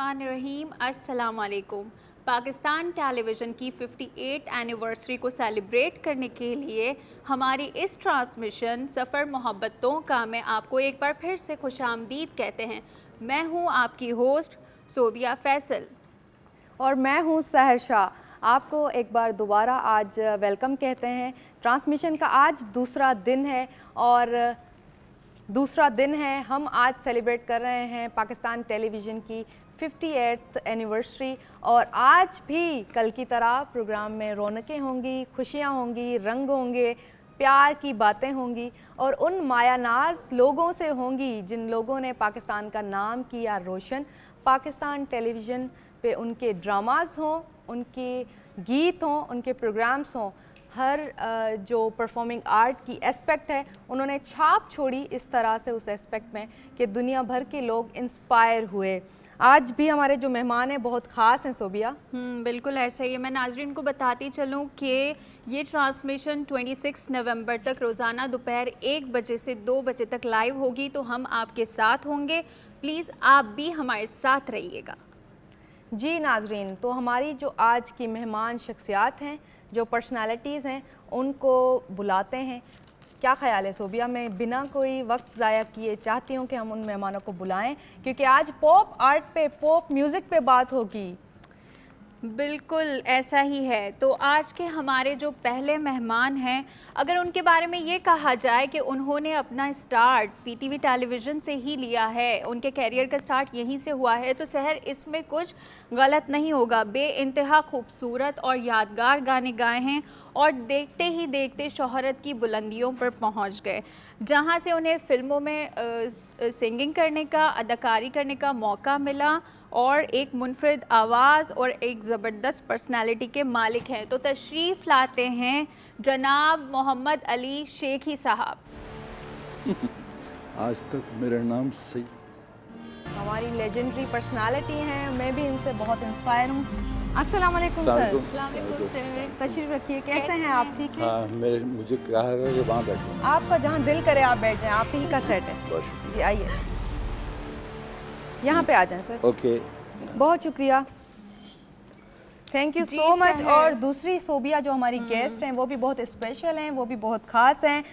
बिस्मिल्लाहिर्रहमानिर्रहीम। अस्सलाम वालेकुम। पाकिस्तान टेलीविज़न की 58 एनिवर्सरी को सेलिब्रेट करने के लिए हमारी इस ट्रांसमिशन सफ़र मोहब्बतों का मैं आपको एक बार फिर से खुशामदीद कहते हैं। मैं हूँ आपकी होस्ट सोबिया फैसल और मैं हूँ सहर शाह। आपको एक बार दोबारा आज वेलकम कहते हैं। ट्रांसमिशन का आज दूसरा दिन है। हम आज सेलिब्रेट कर रहे हैं पाकिस्तान टेलीविज़न की 58th एनिवर्सरी और आज भी कल की तरह प्रोग्राम में रौनकें होंगी, खुशियाँ होंगी, रंग होंगे, प्यार की बातें होंगी और उन मायानाज लोगों से होंगी जिन लोगों ने पाकिस्तान का नाम किया रोशन। पाकिस्तान टेलीविज़न पे उनके ड्रामास हों, उनके गीत हों, उनके प्रोग्राम्स हों, हर जो परफॉर्मिंग आर्ट की एस्पेक्ट है उन्होंने छाप छोड़ी इस तरह से उस एस्पेक्ट में कि दुनिया भर के लोग इंस्पायर हुए। आज भी हमारे जो मेहमान हैं बहुत ख़ास हैं सोबिया। बिल्कुल ऐसा ही है। मैं नाजरीन को बताती चलूँ कि ये ट्रांसमिशन 26 नवंबर तक रोज़ाना दोपहर 1 बजे से 2 बजे तक लाइव होगी, तो हम आपके साथ होंगे। प्लीज़ आप भी हमारे साथ रहिएगा। जी नाजरीन, तो हमारी जो आज की मेहमान शख्सियात हैं, जो पर्सनालिटीज़ हैं, उनको बुलाते हैं। क्या ख़्याल है सोबिया? मैं बिना कोई वक्त ज़ाया किए चाहती हूँ कि हम उन मेहमानों को बुलाएं क्योंकि आज पॉप आर्ट पे, पॉप म्यूज़िक पे बात होगी। बिल्कुल ऐसा ही है। तो आज के हमारे जो पहले मेहमान हैं, अगर उनके बारे में ये कहा जाए कि उन्होंने अपना स्टार्ट पीटीवी टेलीविज़न से ही लिया है, उनके कैरियर का स्टार्ट यहीं से हुआ है, तो सहर इसमें कुछ गलत नहीं होगा। बेइंतहा खूबसूरत और यादगार गाने गाए हैं और देखते ही देखते शोहरत की बुलंदियों पर पहुंच गए, जहां से उन्हें फ़िल्मों में सिंगिंग करने का, अदाकारी करने का मौका मिला और एक मुनफरिद आवाज़ और एक ज़बरदस्त पर्सनालिटी के मालिक हैं। तो तशरीफ़ लाते हैं जनाब मोहम्मद अली शेखी साहब। आज तक मेरा नाम सही। हमारी लेजेंडरी पर्सनालिटी हैं, मैं भी इनसे बहुत इंस्पायर हूँ। अस्सलाम वालेकुम सर। अस्सलाम वालेकुम सर। तशरीफ़ रखिए। कैसे हैं आप? ठीक है। हाँ, मुझे कहा है कि वहाँ बैठो। आपका जहाँ दिल करे आप बैठ जाएं, आप ही का सेट है। बहुत शुक्रिया। जी आइए, यहाँ पे आ जाएं सर। ओके। बहुत शुक्रिया, थैंक यू सो मच। और दूसरी सोबिया जो हमारी गेस्ट हैं वो भी बहुत स्पेशल हैं, वो भी बहुत ख़ास हैं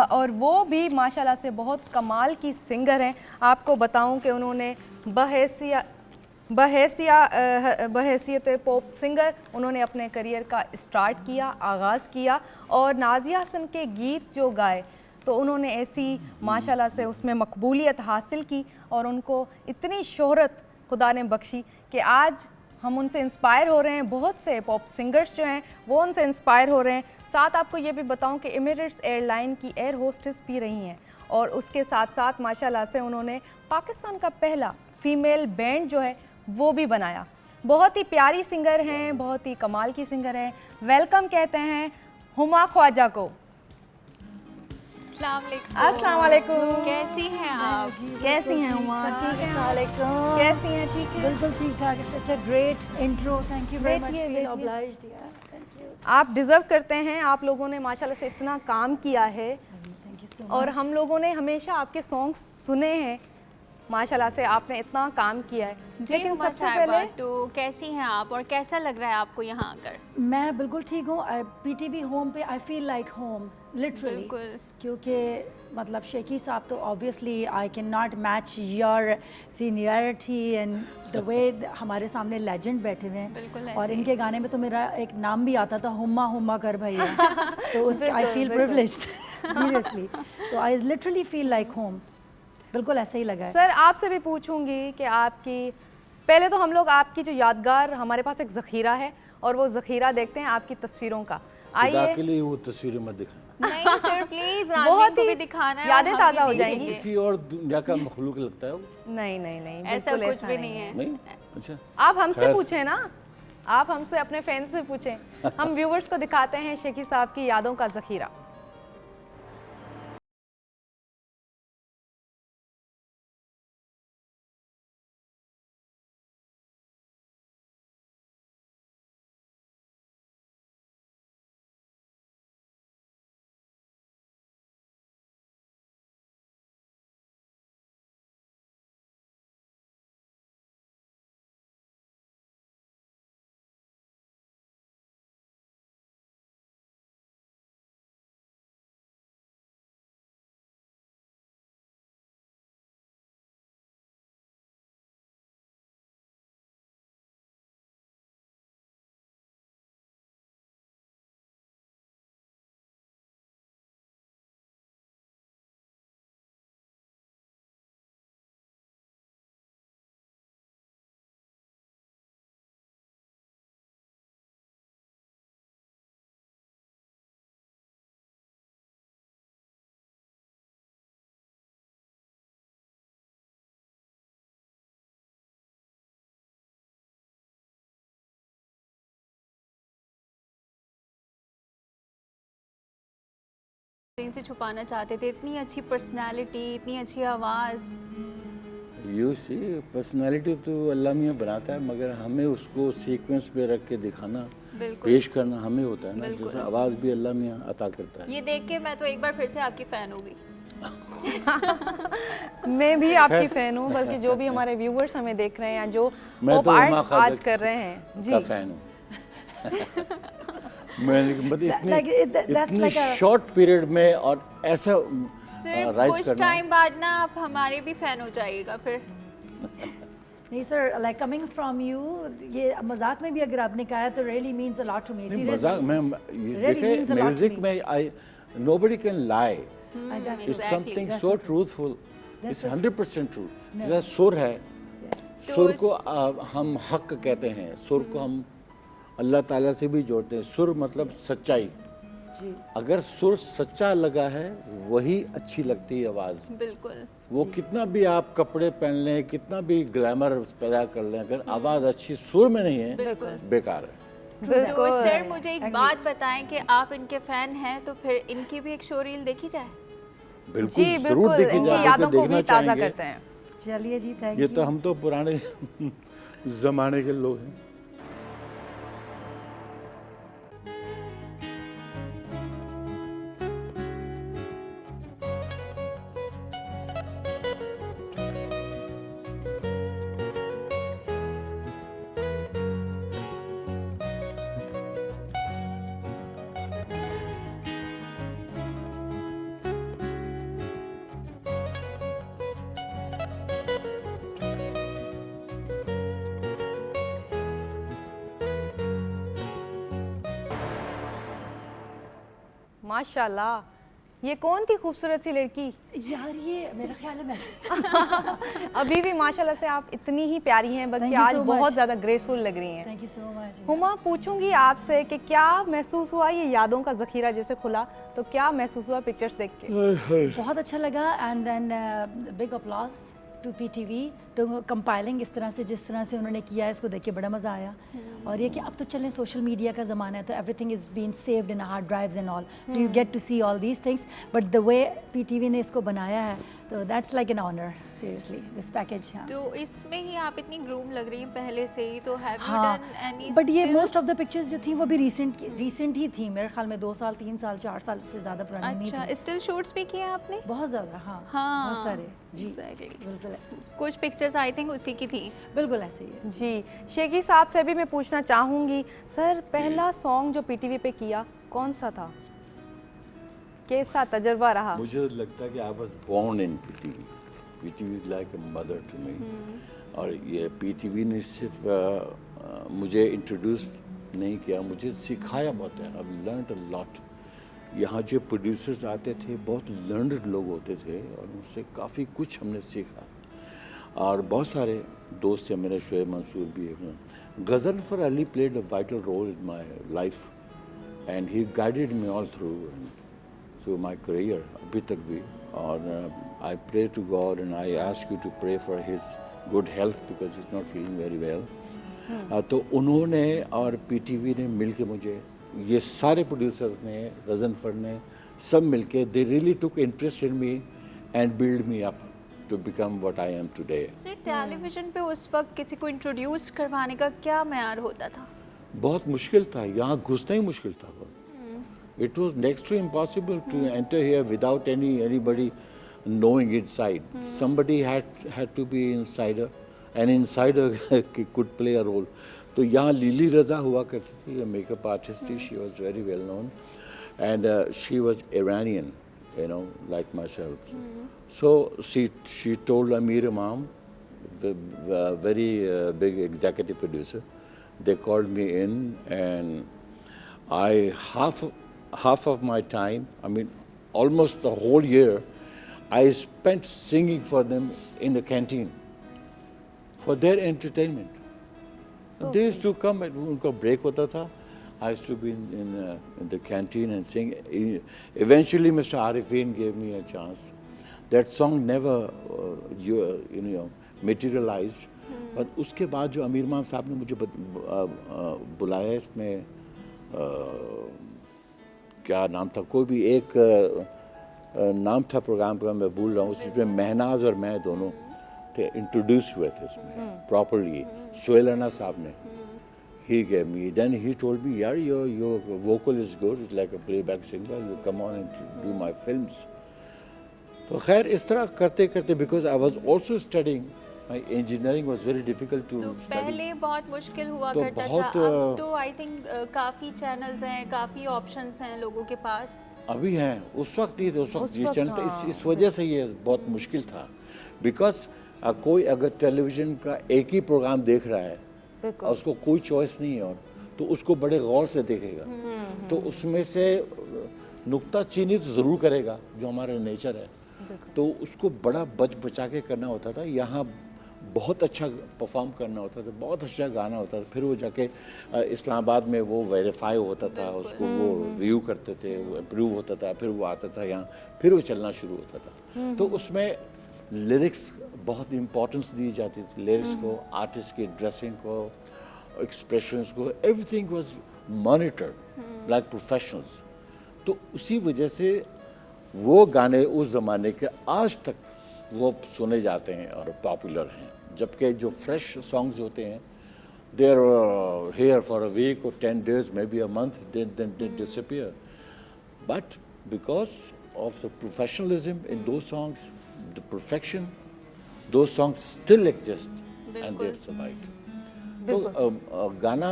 और वो भी माशाल्लाह से बहुत कमाल की सिंगर हैं। आपको बताऊं कि उन्होंने बहैसियत पॉप सिंगर उन्होंने अपने करियर का स्टार्ट किया, आगाज़ किया और नाज़िया हसन के गीत जो गाए तो उन्होंने ऐसी माशाल्लाह से उसमें मकबूलियत हासिल की और उनको इतनी शोहरत खुदा ने बख्शी कि आज हम उनसे इंस्पायर हो रहे हैं। बहुत से पॉप सिंगर्स जो हैं वो उनसे इंस्पायर हो रहे हैं। साथ आपको ये भी बताऊं कि एमिरेट्स एयरलाइन की एयर होस्टेस भी रही हैं और उसके साथ साथ माशाल्लाह से उन्होंने पाकिस्तान का पहला फ़ीमेल बैंड जो है वो भी बनाया। बहुत ही प्यारी सिंगर हैं, बहुत ही कमाल की सिंगर हैं। वेलकम कहते हैं हुमा ख्वाजा को। अस्सलाम वालेकुम। कैसी हैं आप? कैसी हैं हुमा? ठीक है। वालेकुम। कैसी हैं? ठीक है। बिल्कुल ठीक ठाक। Such a great intro. Thank you very much. बैठिए, फील बैठिए। ऑब्लाइज्ड यार। Thank you. आप डिज़र्व करते हैं। आप लोगों ने माशाल्लाह से इतना काम किया है थैंक यू सो और मच। हम लोगों ने हमेशा आपके सॉन्ग्स सुने हैं। माशाल्लाह से आपने इतना काम किया है। लेकिन हुमा सबसे साहिबा, पहले तो कैसी हैं आप और कैसा लग रहा है आपको यहाँ आकर? मैं बिल्कुल ठीक हूँ। पीटीवी होम पे I feel like home literally, बिल्कुल। क्योंकि मतलब शेखी साहब तो obviously I can not match your seniority and the way हमारे सामने लेजेंड बैठे हुए बिल्कुल हैं ऐसे और ही। इनके गाने में तो मेरा एक नाम भी आता था, हुम्मा हुम्मा कर भैया। तो उसके आई फील प्रिविलेज्ड सीरियसली। तो I literally feel like home. बिल्कुल ऐसे ही लगा है। सर आपसे भी पूछूंगी कि आपकी पहले तो हम लोग आपकी जो यादगार, हमारे पास एक ज़ख़ीरा है और वो ज़ख़ीरा देखते हैं आपकी तस्वीरों का। खुदा आइए। के लिए वो तस्वीरें मत दिखाना। नहीं सर प्लीज, नाज़रीन बहुत को ही भी दिखाना है, यादें और हम ताज़ा भी हो जाएंगी। देखेंगे। किसी और दुनिया का मखलूक लगता है वो। नहीं नहीं नहीं, ऐसा बिल्कुल कुछ ऐसा भी नहीं है। नहीं? अच्छा। आप हमसे खैर। पूछें ना, आप हमसे अपने फैंस से पूछें। हम व्यूवर्स को दिखाते हैं शेखी साहब की यादों का ज़ख़ीरा। से छुपाना चाहते थे? इतनी अच्छी पर्सनालिटी, इतनी अच्छी आवाज़। यू सी पर्सनालिटी तो अल्लाह मियाँ बनाता है, मगर हमें उसको सीक्वेंस पे रख के दिखाना, बिल्कुल पेश करना हमें होता है ना। बिल्कुल। जैसे आवाज़ भी अल्लाह मियाँ अता करता है। ये देख के मैं तो एक बार फिर से आपकी फ़ैन हो गई। मैं भी आपकी फ़ैन हूँ, बल्कि जो भी हमारे व्यूवर्स हमें देख रहे हैं या जो मैं पॉप तो आर्ट हुमा ख्वाजा आज कर रहे हैं जी, का फैन हूँ। मैं मतलब that's इतनी like a- शॉर्ट पीरियड में और ऐसा सिर्फ राइज कुछ करना। टाइम बाद ना आप हमारे भी फ़ैन हो जाइएगा फिर। नहीं sir, like coming from you, ये मजाक में भी अगर आपने कहा है तो really means a lot to me. नहीं, मजाक में Really देखे means a lot to music me. में I nobody can lie, That's it's Exactly. Something That's so so true. Truthful, That's it's so 100% true. जैसा सुर है, तो सुर को हम हक कहते हैं, सुर को हम अल्लाह ताला से भी जोड़ते हैं। सुर मतलब सच्चाई। जी। अगर सुर सच्चा लगा है वही अच्छी लगती है आवाज़। बिल्कुल वो कितना भी आप कपड़े पहन लें, कितना भी ग्लैमर पैदा कर लें, अगर आवाज़ अच्छी सुर में नहीं है, बिल्कुल। बेकार है। तो सर मुझे एक बात बताएं कि आप इनके फ़ैन हैं तो फिर इनकी भी एक शो रील देखी जाए। बिल्कुल जी जरूर बिल्कुल, देखी इनकी जाए, यादों को देखना भी ताज़ा चाहेंगे। करते हैं। चलिए जी, थैंक ये यू। तो हम तो पुराने जमाने के लोग हैं। माशाल्लाह, ये कौन थी खूबसूरत सी लड़की? यार ये मेरा ख्याल है मैं अभी भी माशाल्लाह से आप इतनी ही प्यारी हैं, बल्कि Thank you आज so बहुत much. ज़्यादा ग्रेसफुल लग रही हैं। Thank you so much. Huma, पूछूंगी आपसे कि क्या महसूस हुआ ये यादों का ज़ख़ीरा जैसे खुला, तो क्या महसूस हुआ पिक्चर्स देख के? बहुत अच्छा लगा and then big applause to PTV to compiling इस तरह से, जिस तरह से उन्होंने किया है, इसको देख के बड़ा मज़ा आया। और ये कि अब तो चलें सोशल मीडिया का ज़माना है, तो everything is been saved in hard drives and all, so you get to see all these things, but the way PTV ने इसको बनाया है, तो that's like an honour seriously this package. तो इसमें ही आप इतनी ग्रूम लग रही हैं पहले से ही, तो हैव यू हाँ, डन एनी बट ये मोस्ट ऑफ द पिक्चर्स जो थी वो भी रिसेंट ही थी, मेरे ख्याल में 2 साल 3 साल 4 साल से ज़्यादा पुरानी नहीं अच्छा, थी। स्टिल शूट्स भी किए आपने? बहुत ज़्यादा, हाँ हाँ बहुत सारे जी exactly. बिल्कुल कुछ पिक्चर्स आई थिंक उसी की थी। बिल्कुल ऐसे ही है। जी, शेखी साहब से भी मैं पूछना चाहूँगी, सर पहला सॉन्ग जो पीटीवी पे किया कौन सा था, कैसा तजर्बा रहा? मुझे लगता है कि I was born in PTV. PTV is like a mother to me. और ये पीटीवी ने सिर्फ मुझे इंट्रोड्यूस नहीं किया, मुझे सिखाया बहुत है। I learned a lot. यहाँ जो प्रोड्यूसर्स आते थे बहुत लर्नड लोग होते थे और उनसे काफ़ी कुछ हमने सीखा। और बहुत सारे दोस्त हैं मेरे, शोएब मंसूर भी है। Ghazanfar Ali played a vital role in my life and he guided me all through my career, अभी तक भी। और I pray to God and I ask you to pray for his good health because he is not feeling very well. तो उन्होंने और PTV ने मिल के मुझे, ये सारे प्रोड्यूसर्स ने, गज़नफ़र ने, सब मिलके they really took interest in me and build me up to become what I am today. Sir television पे उस वक्त किसी को इंट्रोड्यूस करवाने का क्या मेयार होता था? बहुत मुश्किल था, यहाँ घुसना ही मुश्किल था। It was next to impossible to enter here without anybody knowing inside. Somebody had to be insider, and insider could play a role. तो यहाँ लीली रज़ा हुआ करती थी, मेकअप आर्टिस्ट थी, she was very well known and she was Iranian, you know, like myself. So she told Amir Imam, the very big executive producer, they called me in, and I half of my time, I mean almost the whole year, I spent singing for them in the canteen for their entertainment. They used to come, उनका break होता था. I used to be in the canteen and sing. Eventually, Mr. Arifin gave me a chance. That song never, you know, materialized. But उसके बाद जो अमीर इमाम साहब ने मुझे बुलाया, इसमें क्या नाम था, कोई भी एक नाम था प्रोग्राम का, मैं भूल रहा हूँ, उसमें महनाज और मैं दोनों थे, इंट्रोड्यूस हुए थे उसमें प्रॉपरली, सोहेल राना साहब ने। He gave me, then he told me, यार your vocal is good, it's like a playback singer, you come on and do my films. तो खैर इस तरह करते करते, because I was also studying, my engineering was very difficult to तो study. पहले बहुत मुश्किल हुआ तो करता था, बहुत, अब तो आई थिंक काफ़ी चैनल्स हैं, काफ़ी ऑप्शंस हैं लोगों के पास। अभी हैं, उस वक्त नहीं थे, उस वक्त उस ये वक्त, चैनल था, हाँ, इस वजह से ये बहुत मुश्किल था। बिकॉज कोई अगर टेलीविज़न का एक ही प्रोग्राम देख रहा है और उसको कोई चॉइस नहीं है, और तो उसको बड़े गौर से देखेगा, तो उसमें से नुक्ता चीनी तो ज़रूर करेगा, जो हमारा नेचर है, तो उसको बड़ा बच बचा के करना होता था। यहाँ बहुत अच्छा परफॉर्म करना होता था, बहुत अच्छा गाना होता था, फिर वो जाके इस्लामाबाद में वो वेरीफाई होता था, उसको वो रिव्यू करते थे, वो अप्रूव होता था, फिर वो आता था यहाँ, फिर वो चलना शुरू होता था। तो उसमें लिरिक्स बहुत इम्पोर्टेंस दी जाती थी, लिरिक्स को, आर्टिस्ट की ड्रेसिंग को, एक्सप्रेशंस को, everything was monitored like professionals. तो उसी वजह से वो गाने उस ज़माने के आज तक वो सुने जाते हैं और पॉपुलर हैं, जबकि जो फ्रेश सॉन्ग्स होते हैं, they are here for a week और 10 days, maybe a month, then they disappear. But because of the professionalism in those songs, the perfection, those songs still exist and they have survived. तो गाना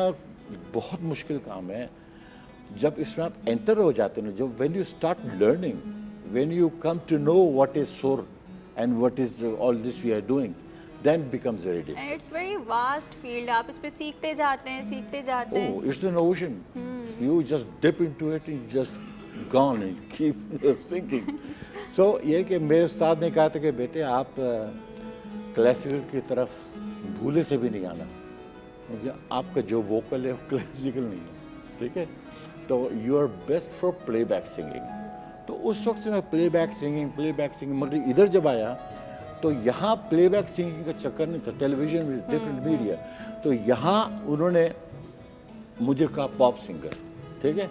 बहुत मुश्किल काम है। जब इसमें आप एंटर हो जाते हैं, जब when you start learning, when you come to know what is सुर and what is all this we are doing, then becomes very difficult. It's very vast field, आप इस पे सीखते जाते हैं। Oh, it's an ocean. You just dip into it and just gone and keep sinking. So ये कि मेरे उस्ताद ने कहा था कि बेटे आप क्लासिकल की तरफ भूले से भी नहीं आना, क्योंकि आपका जो वोकल है वो क्लासिकल नहीं है, ठीक है? तो you are best for playback singing. तो उस वक्त से मैं प्लेबैक सिंगिंग, मगर इधर जब आया तो यहाँ प्लेबैक सिंगिंग का चक्कर नहीं था, टेलीविजन विद डिफरेंट मीडिया। तो यहाँ उन्होंने मुझे कहा पॉप सिंगर, ठीक है,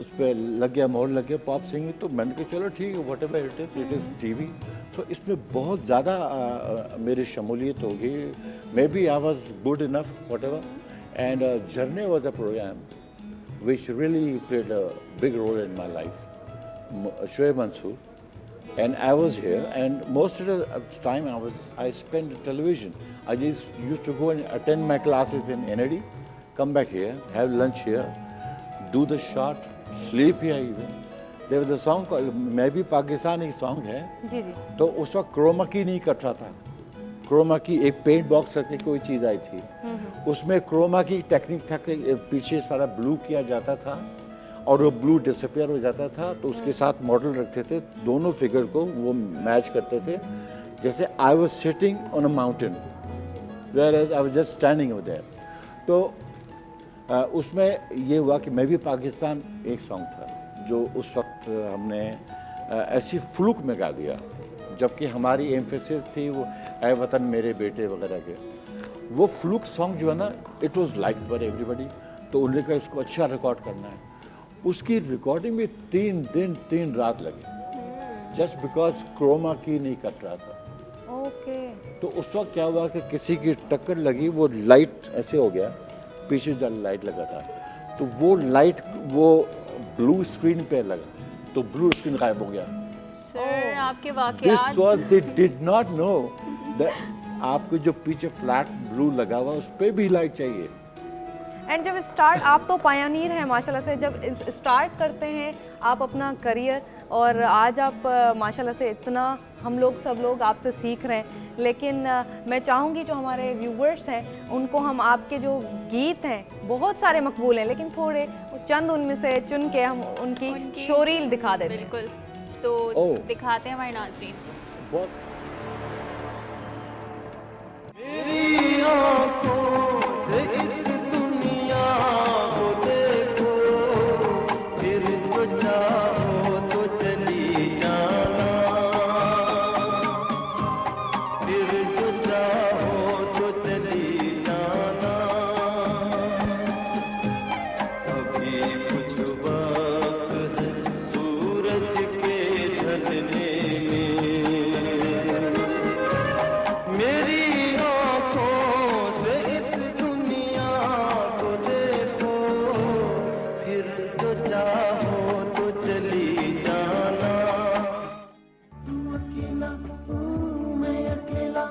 उस पर लग गया, मोहर लग गया पॉप सिंगिंग। तो मैंने कहा चलो ठीक है, whatever it is TV. तो इसमें बहुत ज़्यादा मेरी शमूलियत होगी, maybe I was good enough, whatever. And journey was a programme which really played a big role in my life, Shoaib Mansoor, and I was here, and most of the time I spent in television. I just used to go and attend my classes in NAD, come back here, have lunch here, do the shot, sleep here even. There was a song called, मैं भी Pakistani song है, जी जी, तो उस वक्त Croma की नहीं cut रहा था। क्रोमा की एक पेंट बॉक्स करके कोई चीज़ आई थी, उसमें क्रोमा की टेक्निक था कि पीछे सारा ब्लू किया जाता था और वो ब्लू डिसअपियर हो जाता था, तो उसके साथ मॉडल रखते थे, दोनों फिगर को वो मैच करते थे। जैसे I was sitting on a mountain, whereas I was just standing over there. तो उसमें ये हुआ कि मैं भी पाकिस्तान एक सॉन्ग था जो उस वक्त हमने ऐसी फ्लूक में गा दिया, जबकि हमारी एम्फेसिस थी वो ऐ वतन मेरे बेटे वगैरह के। वो फ्लूक सॉन्ग जो है ना, it was like by everybody. तो उन्होंने कहा इसको अच्छा रिकॉर्ड करना है। उसकी रिकॉर्डिंग में 3 दिन 3 रात लगी, जस्ट बिकॉज क्रोमा की नहीं कट रहा था। ओके। तो उस वक्त क्या हुआ कि किसी की टक्कर लगी, वो लाइट ऐसे हो गया, पीछे जो लाइट लगा था, तो वो लाइट वो ब्लू स्क्रीन पे लगा, तो ब्लू स्क्रीन गायब हो गया। सर आपके दिस वाकयात, was they did not know that आपको जो पीछे फ्लैट ब्लू लगा हुआ उस पर भी लाइट चाहिए। एंड जब स्टार्ट, आप तो पायनियर हैं माशाल्लाह से, जब स्टार्ट करते हैं आप अपना करियर, और आज आप माशाल्लाह से इतना हम लोग सब लोग आपसे सीख रहे हैं, लेकिन मैं चाहूँगी जो हमारे व्यूवर्स हैं उनको हम आपके जो गीत हैं बहुत सारे मकबूल हैं, लेकिन थोड़े चंद उनमें से चुन के हम उनकी शोरील दिखा देते हैं। बिल्कुल, तो दिखाते हैं हमारे नाज़रीन। बहुत सूरज के ढलने मैं अकेला,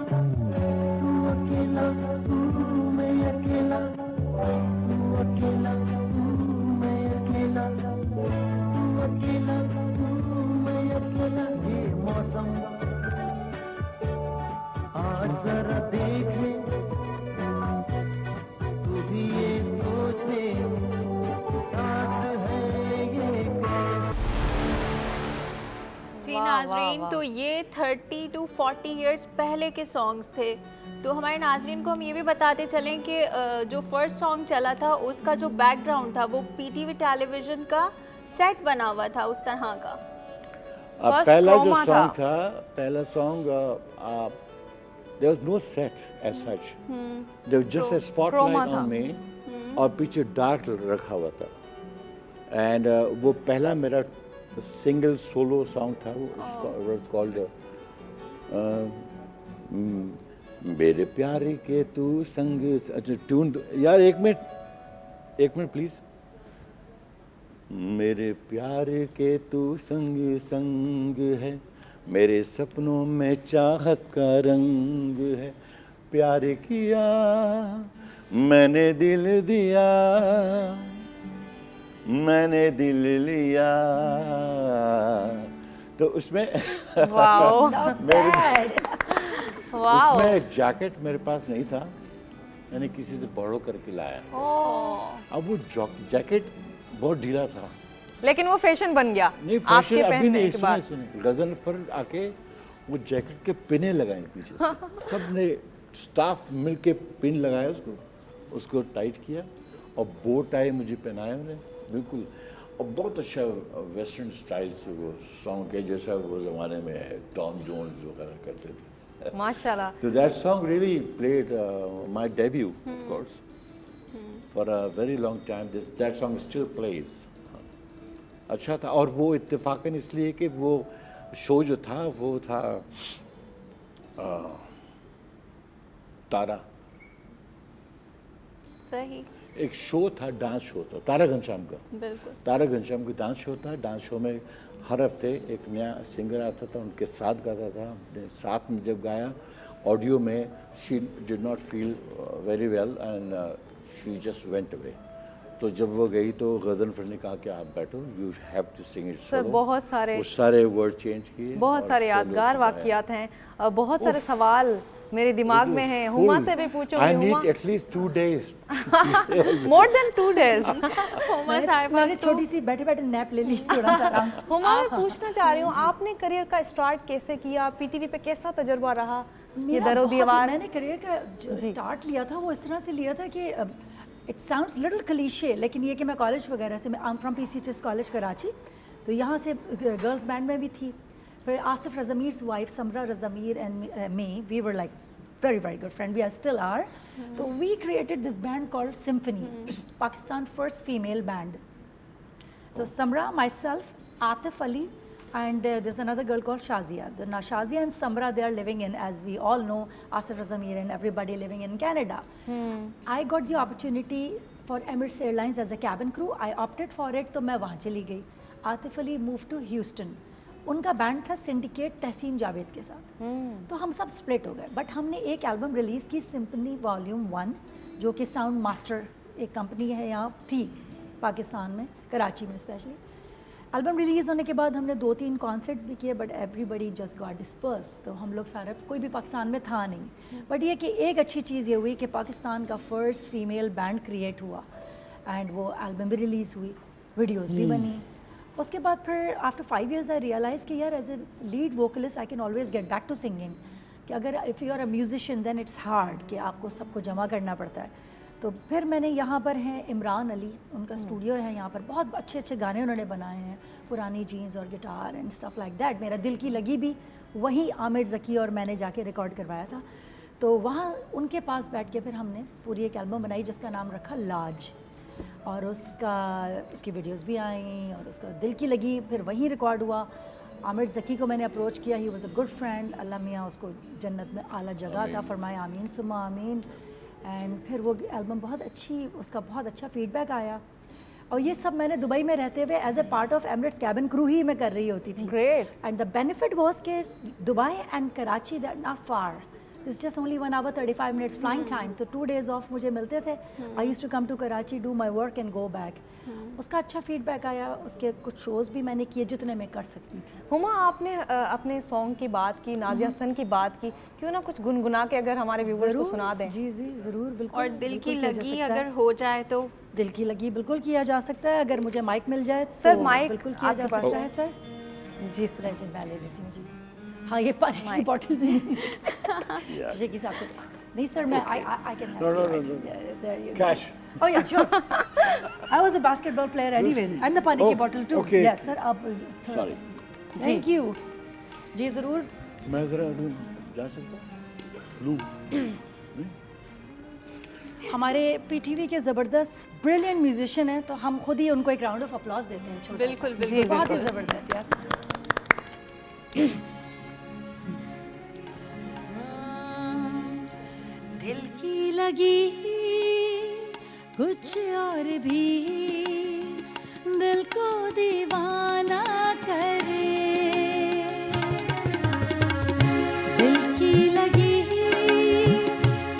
तू अकेला, मैं अकेला, तू अकेला, मैं अकेला, तू अकेला, मैं अकेला। ये मौसम आज जरा देखे, तू भी ये सोचे, साथ है ये कैसे। जी वाह, नाजरीन, वाह, तो ये 30 to 40 इयर्स पहले के सॉन्ग्स थे। तो हमारे नाजरीन को हम ये भी बताते चलें कि जो फर्स्ट सॉन्ग चला था उसका जो बैकग्राउंड था वो पीटीवी टेलीविज़न का सेट बना हुआ था उस तरह का। First पहला जो chroma सॉन्ग था। था, पहला song, there was no set as such, there was just a Chroma spotlight था। ऑन मी और पीछे डार्क रखा हुआ था। एंड वो पहला मेरा सिंगल सोलो सॉन्ग था, वो वाज कॉल्ड मेरे प्यारे के तू संग। अच्छा ट्यून यार, एक मिनट प्लीज। मेरे प्यार के तू संग संग है, मेरे सपनों में चाहत का रंग है, प्यार किया मैंने दिल दिया, मैंने दिल लिया। तो उसमें वाओ वाओ उसमें जैकेट मेरे पास नहीं था, मैंने किसी से बोरो करके लाया। अब वो जैकेट बहुत ढीला था। लेकिन वो फैशन बन गया नहीं आपके फैशन अभी पहनने नहीं, के बाद। सुने गजनफर आके वो जैकेट के पिने लगाए पीछे से। सब ने स्टाफ मिलके पिन लगाया उसको टाइट किया और बो टाई मुझे पहनाया उन्हें बिल्कुल। और बहुत अच्छा वेस्टर्न स्टाइल से वो सॉन्ग के जैसा वो ज़माने में है, टॉम जोन्स वगैरह करते थे। माशाल्लाह। So that song really played my debut, of course, for a very long time. That song still plays. अच्छा था। और वो इत्तेफाकन इसलिए कि वो शो जो था वो था तारा, सही, एक शो था, डांस शो था, तारा घनश्याम का। बिल्कुल। तारा घनश्याम का डांस शो था। डांस शो में हर हफ्ते एक नया सिंगर आता था, उनके साथ गाता था। हमने साथ में जब गाया, ऑडियो में she did not feel very well and she just went away. तो जब वो गई तो गजनफर ने कहा कि आप बैठो, you have to sing it sir, solo. बहुत सारे वो सारे वर्ड चेंज किए, बहुत और सारे solo यादगार से वाकयात हैं और बहुत सारे सवाल मेरे दिमाग में हैं। गाया। हुमा Full. से भी पूछूंगी। I Huma, need at least 2 days. More than 2 days. Huma साहिबा मैंने तो छोटी सी बैठे बैठे नैप ले ली थोड़ा सा आराम से। हुमा, मैं पूछना चाह रही हूँ, आपने करियर का स्टार्ट कैसे किया? पीटीवी पे कैसा तजुर्बा रहा? ये मेरा दरो बहुत- दीवार। मैंने करियर का जो स्टार्ट लिया था वो इस तरह से लिया था कि इट साउंड्स लिटिल क्लीशे, लेकिन ये कि मैं कॉलेज वगैरह से, मैं I am from PCHS college Karachi, तो यहाँ से गर्ल्स बैंड में भी थी। फिर Asif Razmeer's wife Samra Razmeer and me, we were like very good friend, we are still are. So we created this band called Symphony, Pakistan first female band. So Samra, myself, Atif Ali, and there's another girl called Shazia. Now Shazia and Samra, they are living in, as we all know, Asif Razamir and everybody living in Canada. I got the opportunity for Emirates Airlines as a cabin crew. I opted for it, तो मैं वहाँ चली गई. Atif Ali moved to Houston. उनका band था syndicate तहसीन जावेद के साथ। तो हम सब स्प्लिट हो गए, बट हमने एक एल्बम रिलीज़ की, सिम्फनी वॉल्यूम 1, जो कि साउंड मास्टर एक कंपनी है यहाँ थी पाकिस्तान में, कराची में स्पेशली। एल्बम रिलीज़ होने के बाद हमने 2-3 कॉन्सर्ट भी किए, but everybody just got disperse, तो हम लोग सारा कोई भी पाकिस्तान में था नहीं। बट ये कि एक अच्छी चीज़ ये हुई कि पाकिस्तान का फर्स्ट फीमेल बैंड क्रिएट हुआ एंड वो एल्बम भी रिलीज़ हुई, वीडियोज़ भी बनी। उसके बाद फिर आफ्टर 5 years आई रियलाइज़ कि यार as a lead vocalist I can always get back to singing, कि अगर if you are a musician then it's hard कि आपको सबको जमा करना पड़ता है। तो फिर मैंने यहाँ पर हैं इमरान अली, उनका स्टूडियो है यहाँ पर, बहुत अच्छे अच्छे गाने उन्होंने बनाए हैं, पुरानी जीन्स और guitar and stuff like that. मेरा दिल की लगी भी वहीं आमिर ज़की और मैंने जाके रिकॉर्ड करवाया था। तो वहाँ उनके पास बैठ के फिर हमने पूरी एक एल्बम बनाई जिसका नाम रखा लाज, और उसकी वीडियोस भी आई और उसका दिल की लगी, फिर वहीं रिकॉर्ड हुआ। आमिर ज़की को मैंने अप्रोच किया, he was a good friend, अल्लाह मियाँ उसको जन्नत में आला जगह था, फरमाए आमीन सुम्मा आमीन। एंड फिर वो एल्बम बहुत अच्छी, उसका बहुत अच्छा फीडबैक आया। और ये सब मैंने दुबई में रहते हुए as a part of Emirates cabin crew ही मैं कर रही होती थी। Great. And the benefit was कि Dubai and Karachi they are not far, it's just only 1 hour 35 minutes flying time, तो 2 days ऑफ मुझे मिलते थे। I used to come to Karachi, do my work and go back. उसका अच्छा feedback आया, उसके कुछ शोज़ भी मैंने किए जितने मैं कर सकती थी। हुमा, आपने अपने सॉन्ग की बात की, नाजिया हसन की बात की, क्यों ना कुछ गुनगुना के अगर हमारे व्यूवर्स को सुना दें। जी जी ज़रूर, बिल्कुल। और दिल की बिल्कुल किया जा लगी सकता है। अगर हो जाए तो दिल की लगी बिल्कुल किया जा सकता है, अगर मुझे माइक मिल जाए सर, तो माइक बिल्कुल किया जा आपके पास सकता है? है सर। जी सर। लेजेंड मैं ले लेती हूँ जी। हाँ, ये पानी की बॉटल भी ये किसी आपको नहीं सर, मैं I can No, no, no, no. There you Cash. Oh yeah, sure. I was a basketball player anyways, and the पानी की Oh, bottle too. okay. Yes sir, अब थोड़ा Sorry. सा। Thank you. जी ज़रूर। मैं जरा जा सकता हूँ? लूँ? हमारे पीटीवी के ज़बरदस्त ब्रिलियंट म्यूजिशियन हैं, तो हम खुद ही उनको एक राउंड ऑफ अपलॉज देते हैं। छोटा सा। बिल्कुल बिल्कुल बहुत ही ज़बरदस्त यार। दिल की लगी कुछ और भी दिल को दीवाना करे, दिल की लगी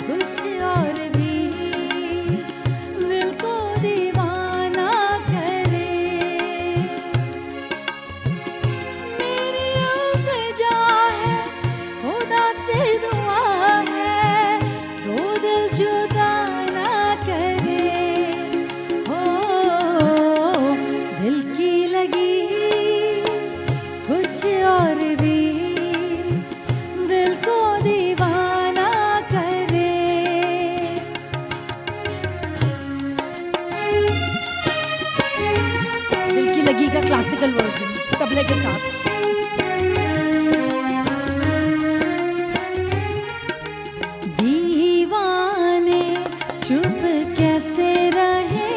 कुछ और भी दिल को दीवाना करे, मेरी इल्तिजा है खुदा से दुआ है, दो दिल जुदा ना करे, हो दिल की लगी कुछ और भी दिल को दीवाना करे। दिल की लगी का क्लासिकल वर्जन तबले के साथ। दीवाने चुप कैसे रहे,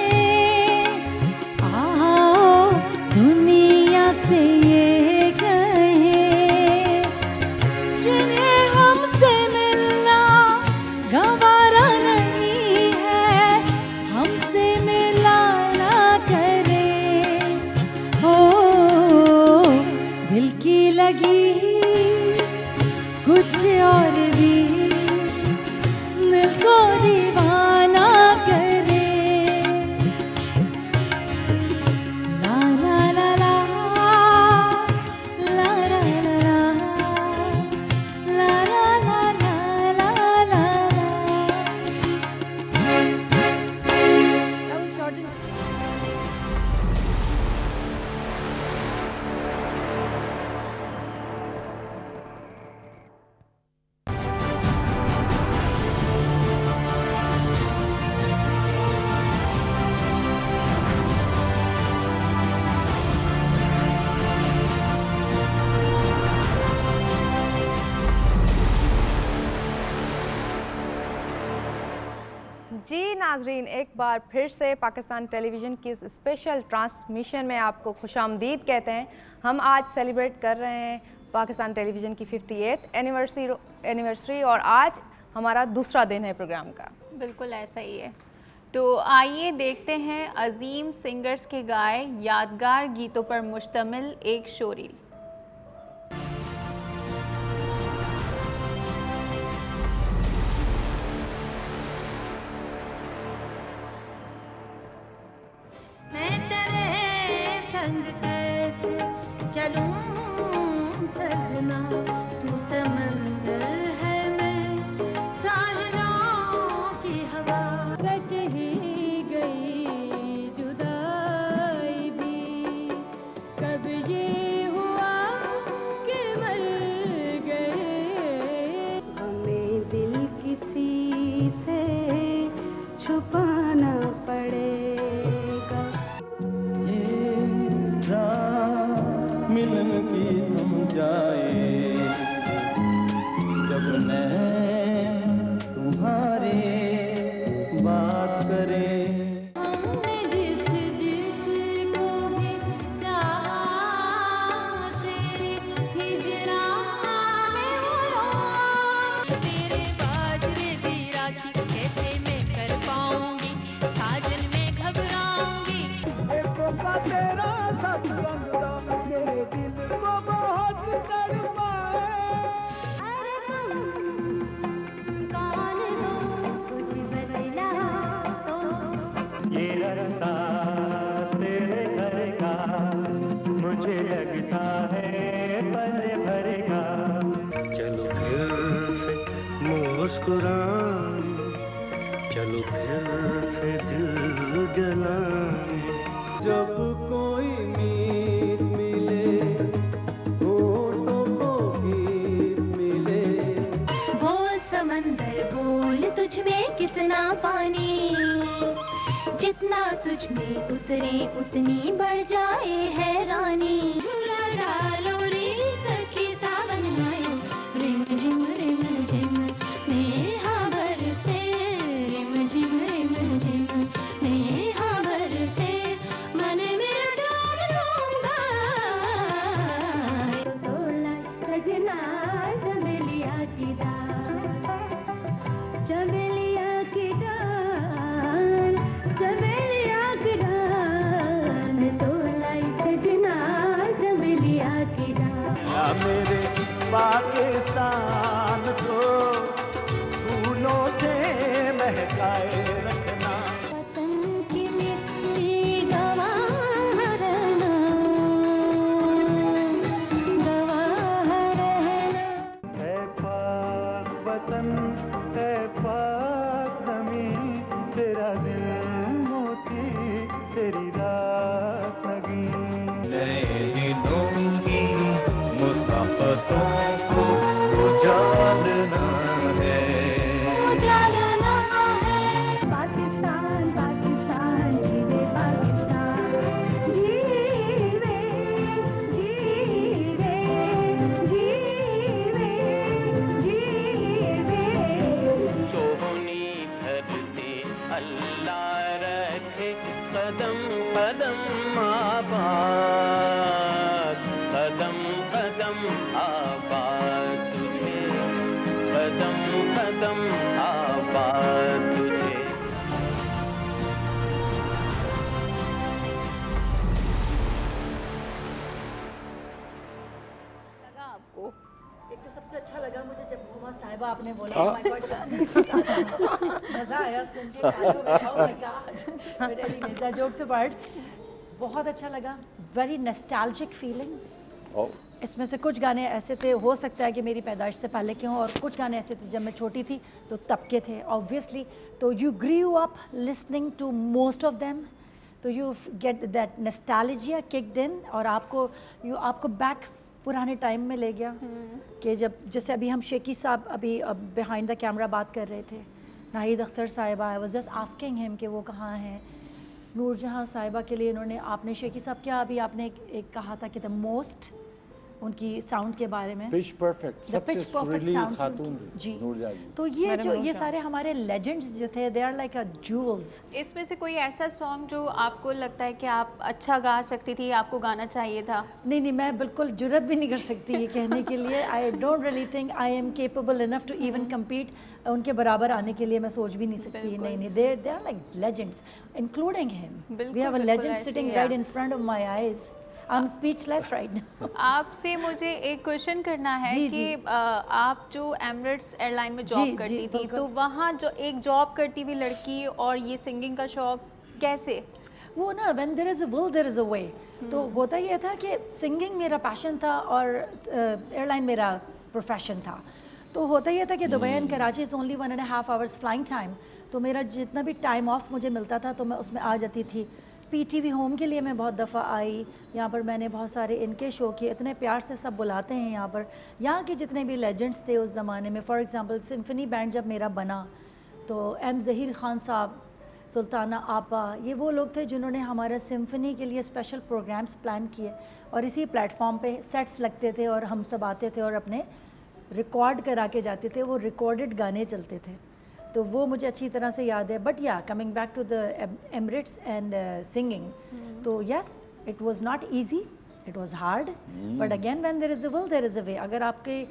आओ दुनिया से ये कहे, जिन्हें हमसे मिलना गवारा नहीं है, हमसे मिला ना करे, हो दिल की लगी कुछ और भी दिल को दीवाना करे, ला ला ला ला ला ला ला ला ला ला ला ला। That was short and sweet. जी नाजरीन, एक बार फिर से पाकिस्तान टेलीविज़न की इस स्पेशल ट्रांसमिशन में आपको खुशामदीद कहते हैं। हम आज सेलिब्रेट कर रहे हैं पाकिस्तान टेलीविज़न की 58th एनिवर्सरी और आज हमारा दूसरा दिन है प्रोग्राम का। बिल्कुल ऐसा ही है। तो आइए देखते हैं अजीम सिंगर्स के गाए यादगार गीतों पर मुश्तमिल एक शोरील। मैं तेरे संग कैसे चलूं सजना, तू समंदर है मैं साहिलों की हवा, कट ही गई जुदाई भी, कब ये हुआ कि मर गए, हमें दिल किसी से छुपाना पड़ेगा। मिलन की हम जाए, जब नैन तुम्हारे बात करे, हमने जिस जिसको भी चाहा, तेरे हिजरां में वो रोआ, तेरे बाजरे दी राखी कैसे मैं कर पाऊंगी, साजन में घबराऊंगी। मुस्कुराए, चलो फिर से दिल जलाए। जब कोई मीत मिले, होठों को गीत मिले। बोल समंदर बोल, तुझ में कितना पानी, जितना तुझ में उतरे उतनी बढ़ जाए हैरानी। झूला डालो रे सखी सावन आयो, रिम झिम नेहा बरसे, रिम झिम नेहा बरसे, मन मेरा झूम झूमगा। तोला सजना चमेलिया की डाल, चमेलिया की डाल, चमेलिया की डाल, तोला सजना चमेलिया की डाल। या मेरे पाकिस्तान को फूलों से महकाए रखना। वतन की मिट्टी गवाह रहना, गवाह रहना। है पाक वतन, है पाक ज़मीं, तेरा दिल मोती, तेरी रात नगीं। नए दिनों की मुसाफतों को जानना है। जानना है पाकिस्तान, पाकिस्तान जीवे पाकिस्तान, जीवे जीवे जीवे जीवे। सोहनी धरती अल्लाह रखे, कदम कदम आबाद, कदम कदम आबाद तुझे, कदम कदम आबाद तुझे। लगा आपको? एक तो सबसे अच्छा लगा मुझे जब हुमा साहिबा आपने बोला, oh my God, मजा आया सुन के, oh my God, but anyways, the jokes apart, बहुत अच्छा लगा, very nostalgic feeling। Oh, इसमें से कुछ गाने ऐसे थे, हो सकता है कि मेरी पैदाइश से पहले के हों, और कुछ गाने ऐसे थे जब मैं छोटी थी तो तब के थे ऑब्वियसली। तो you grew up listening to most of them, तो you get that nostalgia kicked in, और आपको बैक पुराने टाइम में ले गया कि जब, जैसे अभी हम शेकी साहब अभी बिहाइंड द कैमरा बात कर रहे थे, नाहिद अख्तर साहिबा, आई वाज जस्ट आस्किंग हिम कि वो कहाँ हैं। नूरजहां साहिबा के लिए इन्होंने, आपने शेकी साहब क्या अभी आपने एक कहा था कि द मोस्ट उनकी साउंड के बारे में, pitch perfect, The pitch सबसे perfect सुरीली sound खातून जी। नूरजहां जी। तो ये जो ये सारे हमारे लेजेंड्स जो थे, they are like a jewels. इसमें से कोई ऐसा सॉन्ग जो आपको लगता है कि आप अच्छा गा सकती थी, आपको गाना चाहिए था? नहीं, मैं बिल्कुल जुर्रत भी नहीं कर सकती ये कहने के लिए। I don't really think I am capable enough to even compete, उनके बराबर आने के लिए मैं सोच भी नहीं सकती। नहीं, they are like legends including him. We have a legend sitting right in front of my eyes. I am speechless right now. आपसे मुझे एक क्वेश्चन करना है जी, कि जी। आप जो एमिरेट्स एयरलाइन में जॉब जी, करती जी, थी, बिल्कुल। तो वहाँ जो एक जॉब करती हुई लड़की और ये सिंगिंग का शौक कैसे? वो ना, when there is a will there is a way. तो होता ये था कि सिंगिंग मेरा पैशन था और एयरलाइन मेरा प्रोफेशन था। तो होता ये था कि Dubai and Karachi is only 1.5 hours flying time, तो मेरा जितना भी टाइम ऑफ मुझे मिलता था तो मैं उसमें आ जाती थी। पीटीवी होम के लिए मैं बहुत दफ़ा आई, यहाँ पर मैंने बहुत सारे इनके शो किए, इतने प्यार से सब बुलाते हैं यहाँ पर। यहाँ के जितने भी लेजेंड्स थे उस ज़माने में, फॉर एग्ज़ाम्पल सिम्फनी बैंड जब मेरा बना तो एम ज़हीर ख़ान साहब, सुल्ताना आपा, ये वो लोग थे जिन्होंने हमारा सिम्फनी के लिए स्पेशल प्रोग्राम्स प्लान किए, और इसी प्लेटफॉर्म पे सेट्स लगते थे और हम सब आते थे और अपने रिकॉर्ड करा के जाते थे, वो रिकॉर्डेड गाने चलते थे। तो वो मुझे अच्छी तरह से याद है। But yeah coming back to the Emirates and singing, तो yes it was not easy, it was hard, but again when there is a will there is a way. अगर आपके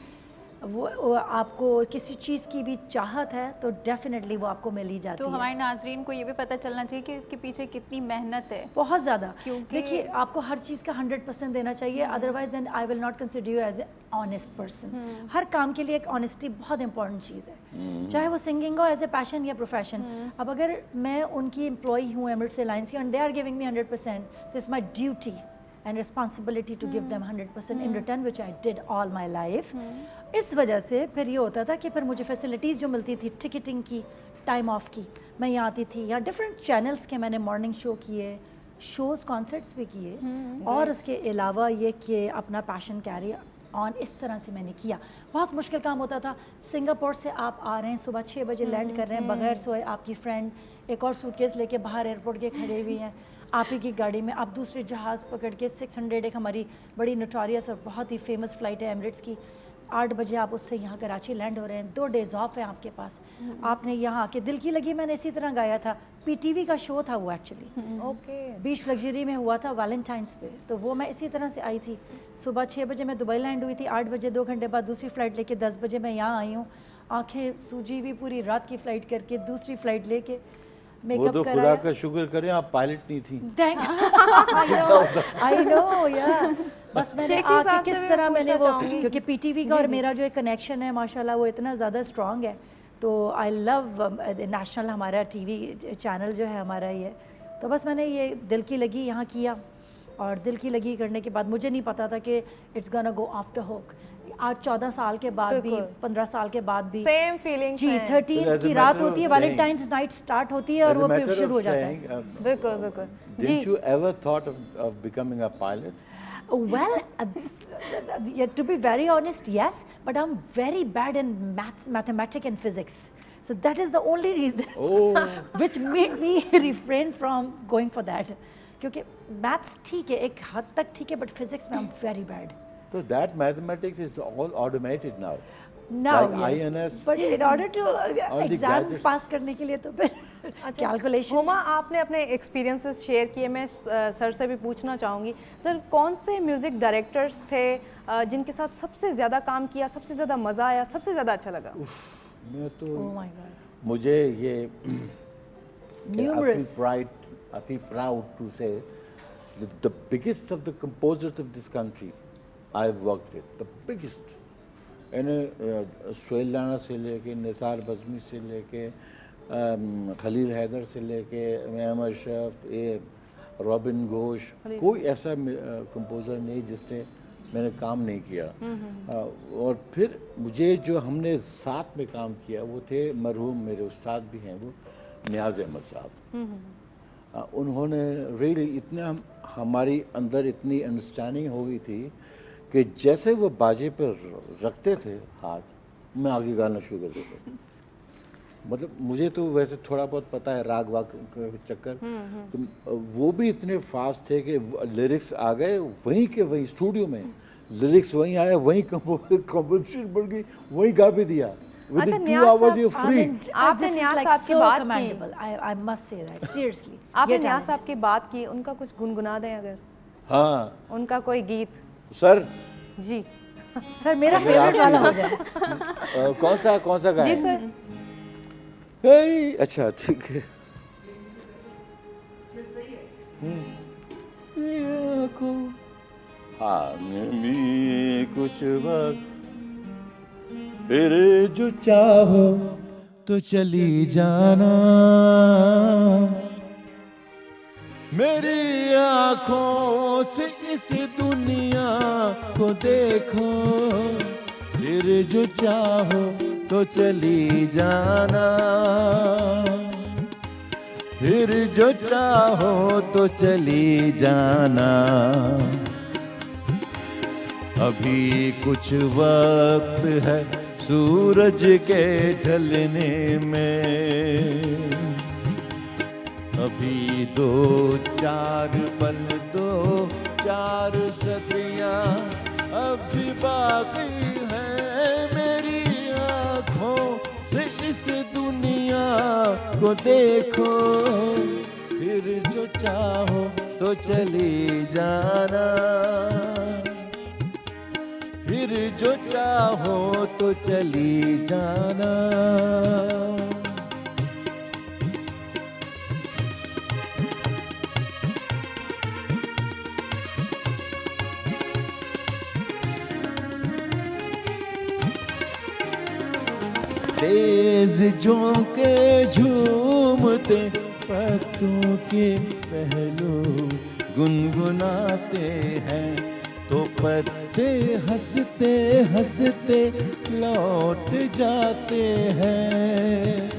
वो आपको किसी चीज़ की भी चाहत है तो डेफिनेटली वो आपको मिल ही जाती तो है। हमारे नाजरीन को ये भी पता चलना चाहिए कि इसके पीछे कितनी मेहनत है। बहुत ज़्यादा, क्योंकि- देखिए आपको हर चीज़ का 100% देना चाहिए, otherwise then I will not consider you as a honest person. हर काम के लिए एक ऑनेस्टी बहुत इंपॉर्टेंट चीज़ है, चाहे वो सिंगिंग हो एज ए पैशन या प्रोफेशन। अब अगर मैं उनकी एम्प्लॉई हूँ एमिरेट्स एयरलाइंस की, and they are giving me 100%, so it's my duty and responsibility to give them 100% in return, which I did all my life. इस वजह से फिर ये होता था कि फिर मुझे फैसिलिटीज़ जो मिलती थी टिकटिंग की, टाइम ऑफ की, मैं यहाँ आती थी, यहाँ डिफरेंट चैनल्स के मैंने मॉर्निंग शो किए, शोज़ कॉन्सर्ट्स भी किए, और इसके अलावा ये कि अपना पैशन कैरी ऑन इस तरह से मैंने किया। बहुत मुश्किल काम होता था। सिंगापुर से आप आ रहे हैं, सुबह 6 बजे लैंड कर रहे हैं, बगैर सोए आपकी फ्रेंड एक और सूटकेस लेके बाहर एयरपोर्ट के खड़े हुई हैं, आप ही की गाड़ी में आप दूसरे जहाज़ पकड़ के 600, एक हमारी बड़ी नोटोरियस और बहुत ही फेमस फ़्लाइट है एमिरेट्स की, 8 बजे आप उससे यहाँ कराची लैंड हो रहे हैं, 2 डेज़ ऑफ है आपके पास, आपने यहाँ आके दिल की लगी मैंने इसी तरह गाया था, पीटीवी का शो था वो एक्चुअली, ओके। बीच लग्जरी में हुआ था वैलेंटाइंस पे, तो वो मैं इसी तरह से आई थी। सुबह 6 बजे मैं दुबई लैंड हुई थी, 8 बजे 2 घंटे बाद दूसरी फ़्लाइट लेके 10 बजे मैं यहाँ आई हूँ, आंखें सूजी हुई पूरी रात की फ़्लाइट करके, दूसरी फ़्लाइट लेके वो मेकअप तो खुदा कराया। का शुक्र करें आप पायलट नहीं थी। आई नो या बस मैंने शेखी आके साहब किस से तरह मैं मैंने पूछना वो, चाहूंगी। क्योंकि पीटीवी का और मेरा जो एक कनेक्शन है माशाल्लाह वो इतना ज़्यादा स्ट्रॉन्ग है, तो आई लव नेशनल हमारा टीवी चैनल जो है हमारा ये, तो बस मैंने ये दिल की लगी यहाँ किया, और दिल की लगी करने के बाद मुझे नहीं पता था कि it's gonna go of the hook. आज 14 साल के बाद भी, 15 साल के बाद भी सेम फीलिंग्स जी, हैं। 13 की रात होती है, वैलेंटाइंस नाइट स्टार्ट होती है और वो फिर शुरू हो जाता है। बिल्कुल बिल्कुल जी। Didn't you ever thought of becoming a pilot? Well, yeah, to be very honest, yes, but I'm very bad in mathematics and physics. So that is the only reason which made me refrain from going for that. क्योंकि maths ठीक है, एक हद तक ठीक है, but physics में I'm very bad. So that mathematics is all automated now. Now, Like yes. INS. But in order to all the exam gadgets. pass करने के लिए तो फिर calculation. हुमा, आपने अपने एक्सपीरियंसेस शेयर किए, मैं सर से भी पूछना चाहूँगी सर, कौन से म्यूज़िक डायरेक्टर्स थे जिनके साथ सबसे ज़्यादा काम किया, सबसे ज़्यादा मज़ा आया, सबसे ज़्यादा अच्छा लगा? मैं तो Oh my God. मुझे ये Numerous. I feel proud to say that the biggest of the composers of this country I've worked with, the biggest. Suhail Rana से लेके, निसार बज़मी से लेके, खलील हैदर से लेके, अहमद अशरफ, रॉबिन घोष, कोई ऐसा कंपोज़र नहीं जिसने मैंने काम नहीं किया। और फिर मुझे जो हमने साथ में काम किया वो थे मरहूम मेरे उस्ताद भी हैं वो नियाज़ अहमद साहब। उन्होंने रियली इतना हमारी अंदर इतनी अंडरस्टैंडिंग हो गई थी कि जैसे वो बाजे पर रखते थे हाथ, मैं आगे गाना शुरू कर देता। मतलब मुझे तो वैसे थोड़ा बहुत पता है राग वाग का चक्कर, तो वो भी इतने फास्ट थे कि लिरिक्स आ गए वहीं के वहीं स्टूडियो में, लिरिक्स वहीं आए, वहीं कंपोजिशन बढ़ गई, वहीं गा भी दिया। अच्छा, Within 2 न्याज़ hours साहब, you're free. आपने न्याज़ साहब की बात की, I must say that seriously. आपने ये न्याज़ talent. साहब की बात की, उनका कुछ गुनगुना दें अगर, हाँ उनका कोई गीत। सर, जी सर मेरा फेवरेट वाला हो जाए। कौन सा जी गाएं? सर। हे, अच्छा ठीक है। आने कुछ वक्त फिर जो चाहो तो चली जाना, मेरी आँखों से इस दुनिया को देखो, फिर जो चाहो तो चली जाना, फिर जो चाहो तो चली जाना, अभी कुछ वक्त है सूरज के ढलने में, अभी 2-4 पल 2-4 सदियाँ अभी बाकी है, मेरी आँखों से इस दुनिया को देखो, फिर जो चाहो तो चली जाना, फिर जो चाहो तो चली जाना। तेज झोंके झूमते पत्तों के पहलू गुनगुनाते हैं तो पत्ते हंसते हंसते लौट जाते हैं।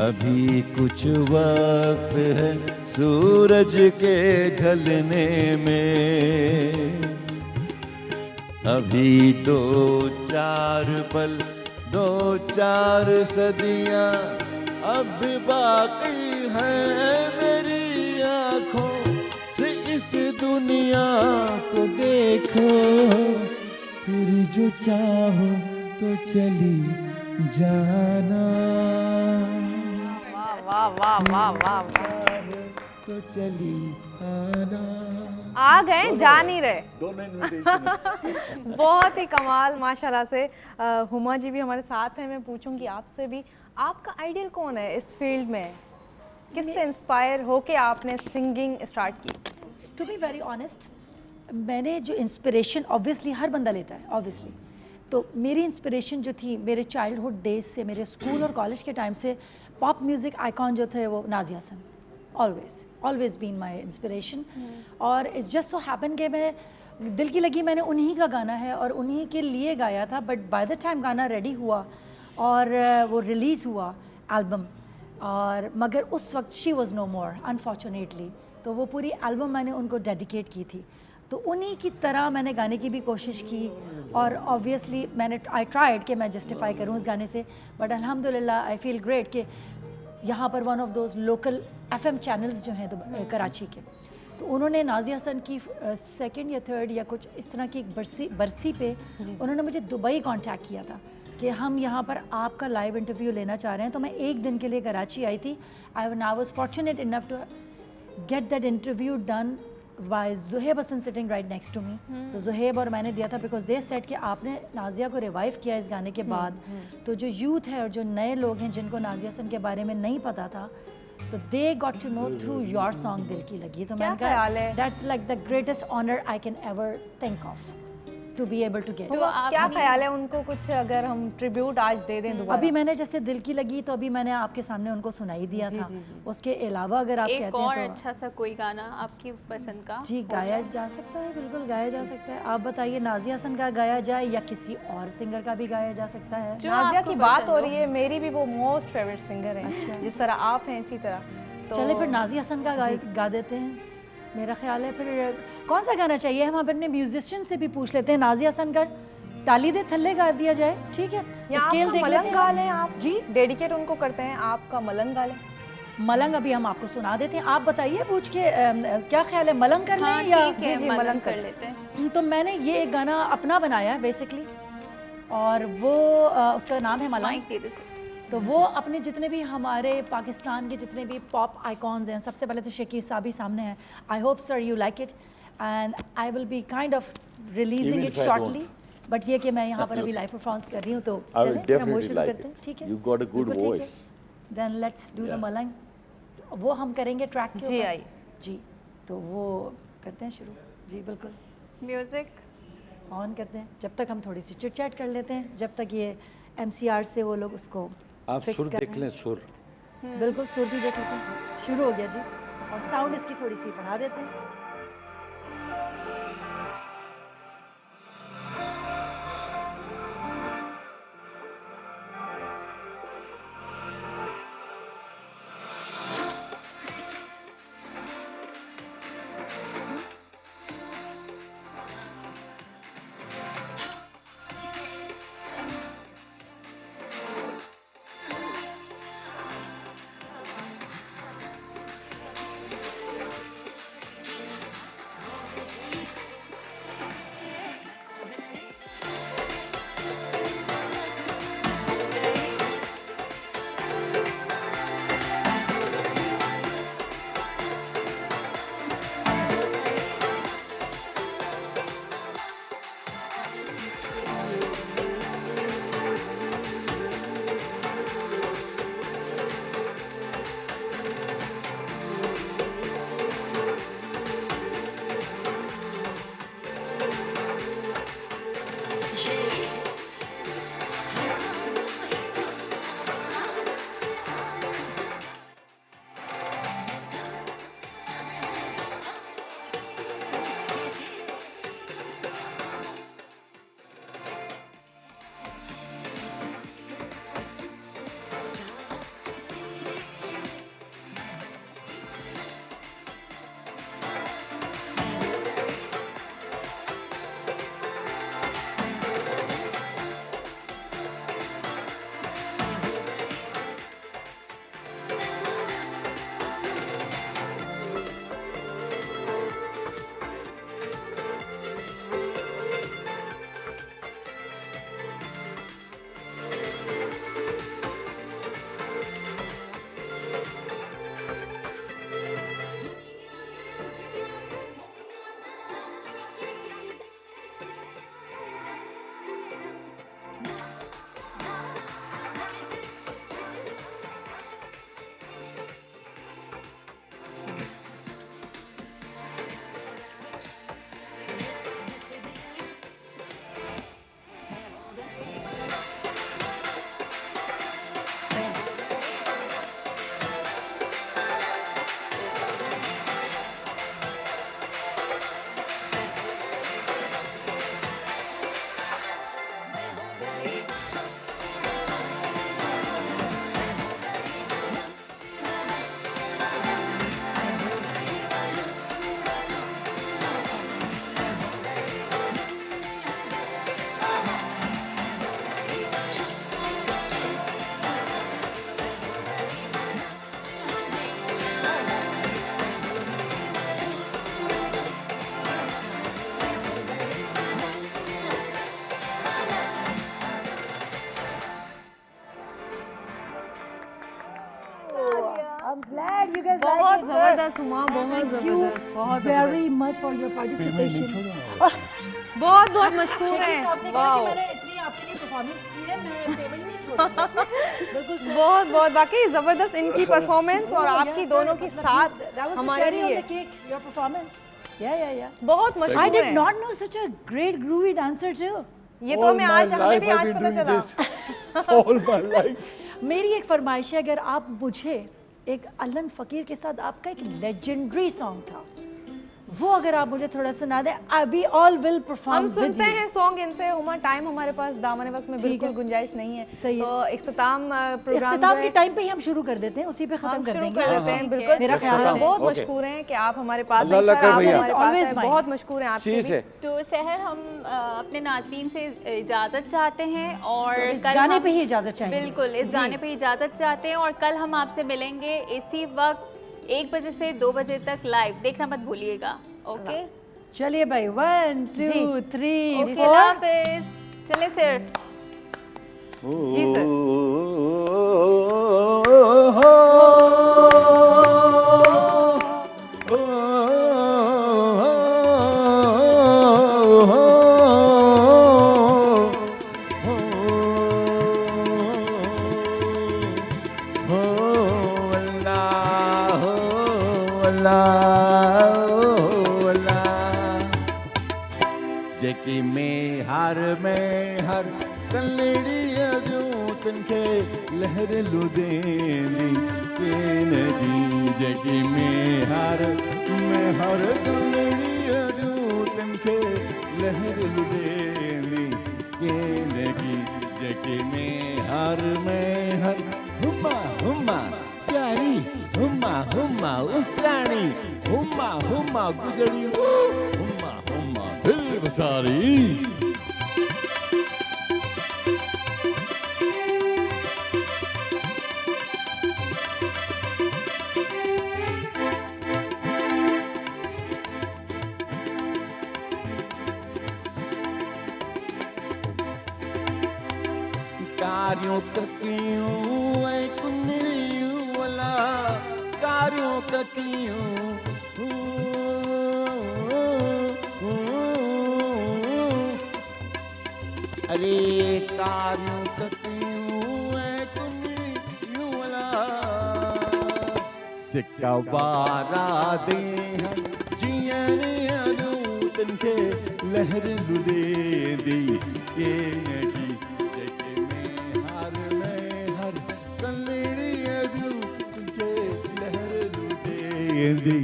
अभी कुछ वक्त है सूरज के ढलने में, अभी 2-4 पल 2-4 सदियां अब भी बाकी हैं मेरी आंखों से इस दुनिया को देखो, फिर जो चाहो तो चली जाना, वाह वाह वाह वाह वाह, तो चली आना। आ गए जा नहीं रहे। दोनों इनविटेशन बहुत ही कमाल माशाल्लाह से। हुमा जी भी हमारे साथ हैं, मैं पूछूंगी आपसे भी, आपका आइडियल कौन है इस फील्ड में? किससे इंस्पायर होके आपने सिंगिंग स्टार्ट की? टू बी वेरी ऑनेस्ट, मैंने जो इंस्पिरेशन ऑब्वियसली हर बंदा लेता है ऑब्वियसली, तो मेरी इंस्पिरेशन जो थी मेरे चाइल्डहुड डेज से, मेरे स्कूल और कॉलेज के टाइम से पॉप म्यूज़िक आइकॉन जो थे वो Nazia Hasan, always been my inspiration. और इट्स जस्ट सो हैपन कि मैं दिल की लगी मैंने उन्हीं का गाना है और उन्हीं के लिए गाया था, बट बाय द टाइम गाना रेडी हुआ और वो रिलीज़ हुआ एल्बम, और मगर उस वक्त she was no more unfortunately, तो वो पूरी एल्बम मैंने उनको डेडिकेट की थी। तो उन्हीं की तरह मैंने गाने की भी कोशिश की और ऑब्वियसली मैंने आई ट्राइड कि मैं जस्टिफाई करूँ उस गाने से, बट अल्हम्दुलिल्लाह आई फील ग्रेट कि यहाँ पर one of those local FM channels जो हैं कराची के, तो उन्होंने नाज़िया हसन की 2nd या 3rd या कुछ इस तरह की एक बरसी पे उन्होंने मुझे दुबई कांटेक्ट किया था कि हम यहाँ पर आपका लाइव इंटरव्यू लेना चाह रहे हैं। तो मैं एक दिन के लिए कराची आई थी। I was fortunate enough to get that interview done by Zohaib Hasan sitting right next to me. तो ज़ुहैब और मैंने दिया था बिकॉज दे सेड कि आपने नाज़िया को रिवाइव किया इस गाने के बाद, तो जो यूथ है और जो नए लोग हैं जिनको नाज़िया हसन के बारे में नहीं पता था, तो they got to know through your song दिल की लगी। तो मैंने कहा that's like the greatest honour I can ever think of to be able to get. तो क्या ख्याल है उनको कुछ अगर हम ट्रिब्यूट आज दे दें दोबारा? अभी मैंने जैसे दिल की लगी तो अभी मैंने आपके सामने उनको सुनाई दिया था। उसके अलावा अगर आप कहते हैं और तो अच्छा सा कोई गाना आपकी पसंद का जी गाया जा सकता है, बिल्कुल गाया जा सकता है। आप बताइए नाज़िया हसन का गाया जाए या किसी और सिंगर का भी गाया जा सकता है? नाज़िया की बात हो रही है, मेरी भी वो मोस्ट फेवरेट सिंगर है। अच्छा। जिस तरह आप हैं इसी तरह तो चले फिर नाज़िया हसन का गा देते हैं। मेरा ख्याल है फिर कौन सा गाना चाहिए, हम अपने म्यूजिशियन से भी पूछ लेते हैं। नाज़िया हसन का टाली दे थल्ले गा दिया जाए, ठीक है? स्केल देख लेते हैं। गा लें आप जी, डेडिकेट उनको करते हैं, आपका मलंग गा लें। मलंग अभी हम आपको सुना देते हैं, आप बताइए पूछ के क्या ख्याल है, मलंग कर लें या जी मलंग कर लेते हैं। तो मैंने ये एक गाना अपना बनाया है बेसिकली, और वो उसका नाम है मलंग। तो वो अपने जितने भी हमारे पाकिस्तान के जितने भी पॉप आइकॉन्स हैं, सबसे पहले तो शकील साहब सामने हैं। I hope sir you like it and I will be kind of releasing it shortly, but ये कि मैं यहाँ पर अभी लाइव परफॉर्मेंस कर रही हूँ, तो चलें हम वो शुरू करते हैं, ठीक है? You got a good voice. Then let's do the Malang. वो हम करेंगे ट्रैक के जी ऊपर। आई जी, तो वो करते हैं शुरू। जी बिल्कुल, म्यूजिक ऑन करते हैं। जब तक हम थोड़ी सी चिट चैट कर लेते हैं, जब तक ये MCR से वो लोग उसको आप fix सुर कर देख रहे लें, सुर हैं। बिल्कुल सुर भी देख लेते हैं। शुरू हो गया जी, और साउंड इसकी थोड़ी सी बढ़ा देते हैं। I'm glad you guys बहुत like it, sir. जबरदस्त हुआ, बहुत Thank you जबरदस्त, बहुत very much for your participation. बहुत बहुत मशहूर शेखर है। साहब ने कहा कि वाओ, मैंने इतनी आपके लिए परफॉर्मेंस की है, मैं पेमेंट नहीं छोड़ूंगा। बिल्कुल सर। बहुत बहुत वाकई जबरदस्त इनकी परफॉर्मेंस और Oh, आपकी yes, दोनों sir. की मतलब साथ that was the हमारे cherry on लिए the cake, your performance. Yeah. बहुत I मशहूर did है। not know such a great groovy dancer too. ये तो हमें आज हमें भी आज पता चला। all my life. मेरी एक फरमाइश है, अगर आप मुझे एक अलन फकीर के साथ आपका एक लेजेंडरी सॉन्ग था, वो अगर आप मुझे थोड़ा सुना दें, वी ऑल विल परफॉर्म हम विद सुनते यू। हैं सॉन्ग इनसे। हुमा टाइम हमारे पास दामन वक्त में ठीक बिल्कुल है। गुंजाइश नहीं है, सही है। तो इख्तिताम प्रोग्राम इख्तिताम के टाइम पे ही हम शुरू कर देते हैं, उसी पे खत्म हम कर शुरू देंगे। कर देते हैं। बिल्कुल, मेरा ख्याल है। बहुत Okay. मशहूर हैं कि आप हमारे पास अल्लाह हैं, अल्लाह सर, कर आप भैया। हमारे पास Always हैं, mine. बहुत मशहूर हैं आपके शीश भी। है। तो सहर हम अपने नाज़रीन से इजाज़त चाहते हैं और इस कल गाने हम- पे ही इजाजत चाहेंगे। बिल्कुल, इस गाने पे इजाज़त चाहते हैं और कल हम आपसे मिलेंगे इसी वक्त 1 बजे से 2 बजे तक लाइव। देखना मत भूलिएगा। ओके, चलिए भाई, 1 2 3 ओके, 4। हाफिज़। चले सर। जी सर। जेकी में हर कलड़ी अजू तनखे लहर लुदेंदी के नदी जेकी में हर कलड़ी अजू तनखे लहर लुदेंदी के नदी जेकी में हर हुमा प्यारी हुमा उसानी हुमा गुजरी हुमा दिल बतारी कार्यों ककियों ऐ कुन्नियों वाला कार्यों ककियों अरे कार्यों ककियों ऐ कुन्नियों वाला सिक्का वारा दे जियन अदू तनखे लहर लुदे दी के नदी कलड़ी अजू तुझे लहर लुदे दी